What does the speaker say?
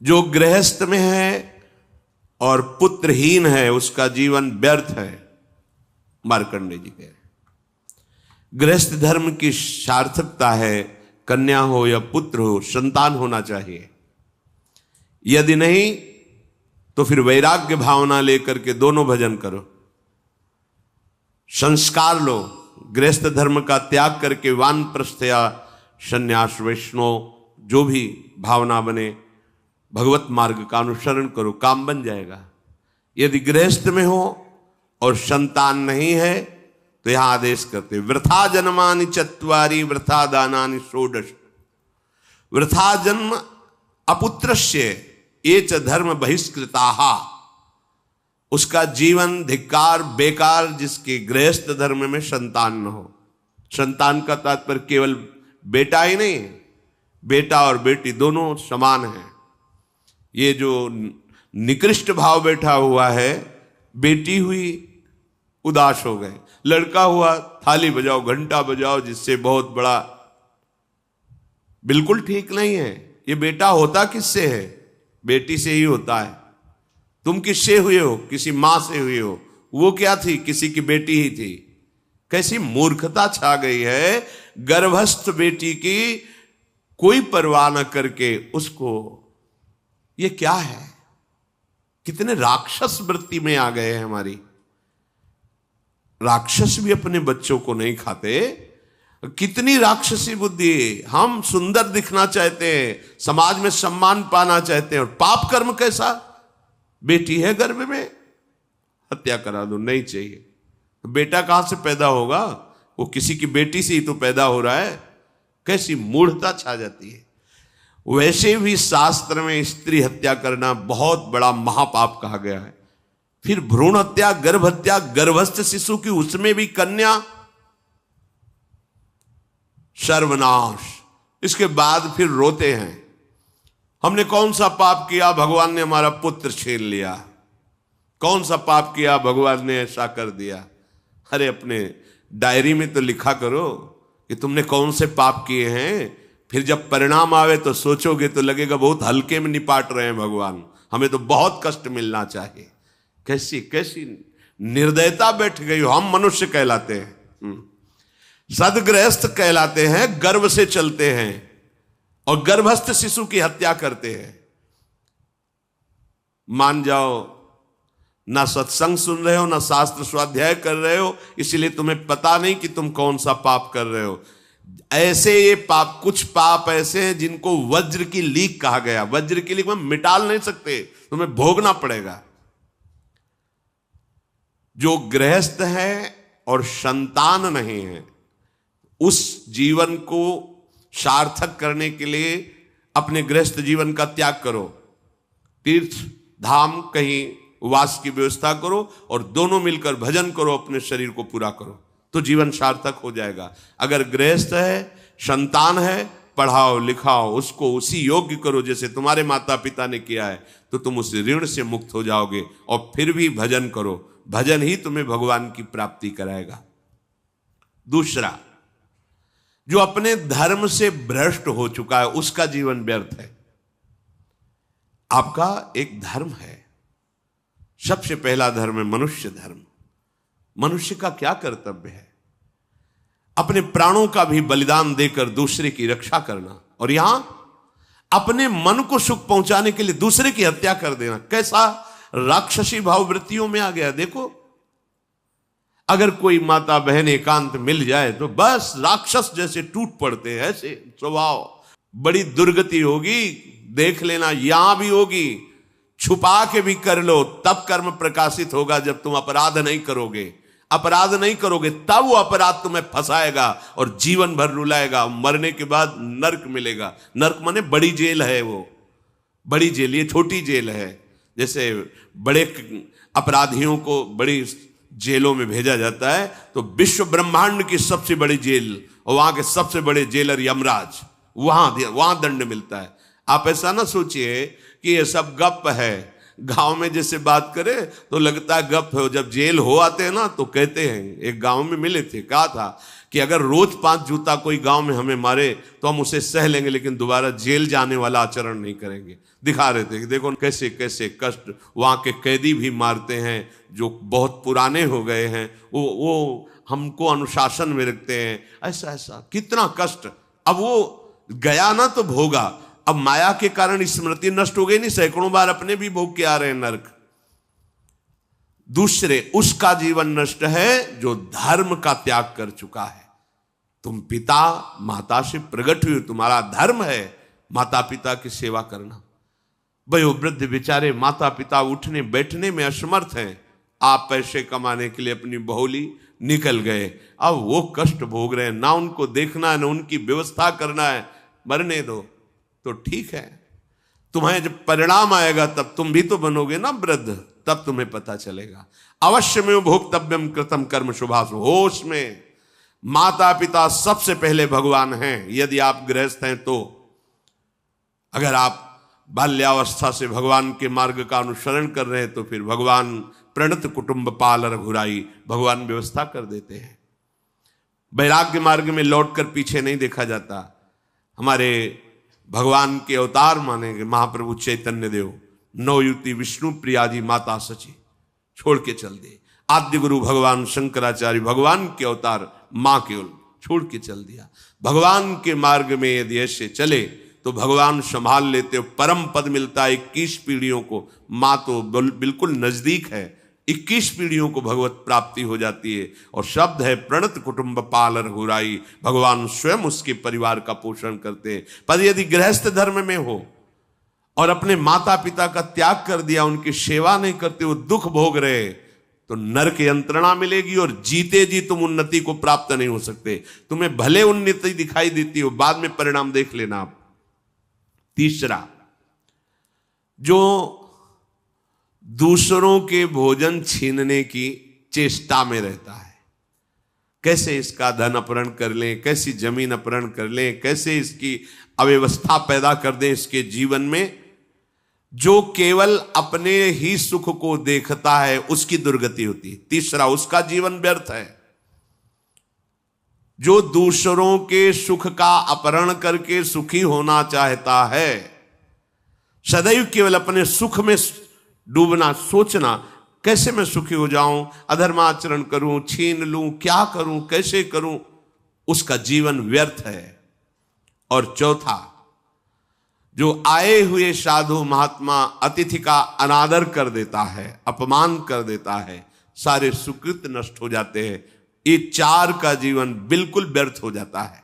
जो गृहस्थ में है और पुत्रहीन है उसका जीवन व्यर्थ है। मार्कंडेय जी कह रहे गृहस्थ धर्म की सार्थकता है कन्या हो या पुत्र हो, संतान होना चाहिए। यदि नहीं तो फिर वैराग्य भावना लेकर के दोनों भजन करो, संस्कार लो, गृहस्थ धर्म का त्याग करके वानप्रस्थ या संन्यास वैष्णव जो भी भावना बने भगवत मार्ग का अनुसरण करो, काम बन जाएगा। यदि गृहस्थ में हो और संतान नहीं है तो यहां आदेश करते वृथा जन्मानि चत्वारि वृथा दानानि षोडश। वृथा जन्म अपुत्रस्य ये च धर्म बहिष्कृताः, उसका जीवन धिक्कार बेकार जिसके गृहस्थ धर्म में संतान न हो। संतान का तात्पर्य केवल बेटा ही नहीं, बेटा और बेटी दोनों समान हैं। ये जो निकृष्ट भाव बैठा हुआ है, बेटी हुई उदास हो गए, लड़का हुआ थाली बजाओ घंटा बजाओ, जिससे बहुत बड़ा, बिल्कुल ठीक नहीं है। ये बेटा होता किससे है? बेटी से ही होता है। तुम किससे हुए हो? किसी मां से हुए हो। वो क्या थी? किसी की बेटी ही थी। कैसी मूर्खता छा गई है, गर्भस्थ बेटी की कोई परवाह न करके उसको, ये क्या है? कितने राक्षस वृत्ति में आ गए हैं हमारी। राक्षस भी अपने बच्चों को नहीं खाते। कितनी राक्षसी बुद्धि। हम सुंदर दिखना चाहते हैं, समाज में सम्मान पाना चाहते हैं, और पाप कर्म कैसा? बेटी है गर्भ में, हत्या करा दो, नहीं चाहिए। तो बेटा कहां से पैदा होगा? वो किसी की बेटी से ही तो पैदा हो रहा है। कैसी मूढ़ता छा जाती है। वैसे भी शास्त्र में स्त्री हत्या करना बहुत बड़ा महापाप कहा गया है। फिर भ्रूण हत्या, गर्भ हत्या, गर्भस्थ शिशु की, उसमें भी कन्या, सर्वनाश। इसके बाद फिर रोते हैं, हमने कौन सा पाप किया, भगवान ने हमारा पुत्र छीन लिया। कौन सा पाप किया, भगवान ने ऐसा कर दिया। अरे अपने डायरी में तो लिखा करो कि तुमने कौन से पाप किए हैं। फिर जब परिणाम आवे तो सोचोगे तो लगेगा बहुत हल्के में निपाट रहे हैं भगवान, हमें तो बहुत कष्ट मिलना चाहिए। कैसी कैसी निर्दयता बैठ गई हो। हम मनुष्य कहलाते हैं, सदगृहस्थ कहलाते हैं, गर्भ से चलते हैं और गर्भस्थ शिशु की हत्या करते हैं। मान जाओ, ना सत्संग सुन रहे हो, ना शास्त्र स्वाध्याय कर रहे हो, इसलिए तुम्हें पता नहीं कि तुम कौन सा पाप कर रहे हो। ऐसे ये पाप, कुछ पाप ऐसे हैं जिनको वज्र की लीक कहा गया। वज्र की लीक में मिटाल नहीं सकते, तुम्हें भोगना पड़ेगा। जो गृहस्थ है और संतान नहीं है, उस जीवन को सार्थक करने के लिए अपने गृहस्थ जीवन का त्याग करो, तीर्थ धाम कहीं वास की व्यवस्था करो और दोनों मिलकर भजन करो, अपने शरीर को पूरा करो, तो जीवन सार्थक हो जाएगा। अगर गृहस्थ है, संतान है, पढ़ाओ लिखाओ, उसको उसी योग्य करो जैसे तुम्हारे माता पिता ने किया है, तो तुम उस ऋण से मुक्त हो जाओगे। और फिर भी भजन करो, भजन ही तुम्हें भगवान की प्राप्ति कराएगा। दूसरा, जो अपने धर्म से भ्रष्ट हो चुका है उसका जीवन व्यर्थ है। आपका एक धर्म है, सबसे पहला धर्म है मनुष्य धर्म। मनुष्य का क्या कर्तव्य है? अपने प्राणों का भी बलिदान देकर दूसरे की रक्षा करना, और यहां अपने मन को सुख पहुंचाने के लिए दूसरे की हत्या कर देना। कैसा राक्षसी भाव वृत्तियों में आ गया। देखो, अगर कोई माता बहन एकांत मिल जाए तो बस राक्षस जैसे टूट पड़ते हैं। ऐसे स्वभाव, बड़ी दुर्गति होगी, देख लेना, यहां भी होगी। छुपा के भी कर लो तब कर्म प्रकाशित होगा। जब तुम अपराध नहीं करोगे, अपराध नहीं करोगे, तब वो अपराध तुम्हें फंसाएगा और जीवन भर रुलाएगा। मरने के बाद नर्क मिलेगा। नर्क माने बड़ी जेल है, वो बड़ी जेल, ये छोटी जेल है। जैसे बड़े अपराधियों को बड़ी जेलों में भेजा जाता है, तो विश्व ब्रह्मांड की सबसे बड़ी जेल और वहां के सबसे बड़े जेलर यमराज, वहां दंड मिलता है। आप ऐसा ना सोचिए कि ये सब गप है। गांव में जैसे बात करे तो लगता है गप है, जब जेल हो आते हैं ना तो कहते हैं। एक गांव में मिले थे, कहा था कि अगर रोज 5 जूता कोई गांव में हमें मारे तो हम उसे सह लेंगे, लेकिन दोबारा जेल जाने वाला आचरण नहीं करेंगे। दिखा रहे थे कि देखो कैसे कैसे कष्ट वहाँ के कैदी भी मारते हैं जो बहुत पुराने हो गए हैं, वो हमको अनुशासन में रखते हैं, ऐसा ऐसा कितना कष्ट। अब वो गया ना तो भोगा, अब माया के कारण स्मृति नष्ट हो गई नहीं, सैकड़ों बार अपने भी भोग के आ रहे हैं नरक। दूसरे उसका जीवन नष्ट है जो धर्म का त्याग कर चुका है। तुम पिता माता से प्रकट हुए, तुम्हारा धर्म है माता पिता की सेवा करना। वयोवृद्ध बेचारे माता पिता उठने बैठने में असमर्थ हैं, आप पैसे कमाने के लिए अपनी बहुली निकल गए, अब वो कष्ट भोग रहे हैं, ना उनको देखना है ना उनकी व्यवस्था करना है, मरने दो तो ठीक है। तुम्हें जब परिणाम आएगा तब तुम भी तो बनोगे ना वृद्ध, तब तुम्हें पता चलेगा। अवश्य में भोक्तव्यम कृतम कर्म शुभाशु। होश में माता पिता सबसे पहले भगवान हैं यदि आप गृहस्थ हैं तो। अगर आप बाल्यावस्था से भगवान के मार्ग का अनुसरण कर रहे हैं तो फिर भगवान प्रणत कुटुंब पाल रघुराई, भगवान व्यवस्था कर देते हैं। वैराग्य मार्ग में लौटकर पीछे नहीं देखा जाता। हमारे भगवान के अवतार मानेंगे महाप्रभु चैतन्य देव, नवयुति विष्णु प्रियाजी माता सची छोड़ के चल दिए। आद्य गुरु भगवान शंकराचार्य भगवान के अवतार मां केवल छोड़ के चल दिया। भगवान के मार्ग में यदि ऐसे चले तो भगवान संभाल लेते हो, परम पद मिलता है 21 पीढ़ियों को। मां तो बिल्कुल नजदीक है, 21 पीढ़ियों को भगवत प्राप्ति हो जाती है। और शब्द है प्रणत कुटुंब पाल रघुराई, भगवान स्वयं उसके परिवार का पोषण करते हैं। पर यदि गृहस्थ धर्म में हो और अपने माता पिता का त्याग कर दिया, उनकी सेवा नहीं करते, वो दुख भोग रहे, तो नरक यंत्रणा मिलेगी और जीते जी तुम उन्नति को प्राप्त नहीं हो सकते। तुम्हें भले उन्नति दिखाई देती हो, बाद में परिणाम देख लेना आप। तीसरा, जो दूसरों के भोजन छीनने की चेष्टा में रहता है, कैसे इसका धन अपहरण कर लें, कैसी जमीन अपहरण कर लें, कैसे इसकी अव्यवस्था पैदा कर दें इसके जीवन में, जो केवल अपने ही सुख को देखता है उसकी दुर्गति होती है। तीसरा, उसका जीवन व्यर्थ है। जो दूसरों के सुख का अपहरण करके सुखी होना चाहता है, सदैव केवल अपने सुख में डूबना, सोचना कैसे मैं सुखी हो जाऊं, अधर्माचरण करूं, छीन लूं, क्या करूं, कैसे करूं, उसका जीवन व्यर्थ है। और चौथा, जो आए हुए साधु महात्मा अतिथि का अनादर कर देता है, अपमान कर देता है, सारे सुकृत नष्ट हो जाते हैं। ये चार का जीवन बिल्कुल व्यर्थ हो जाता है।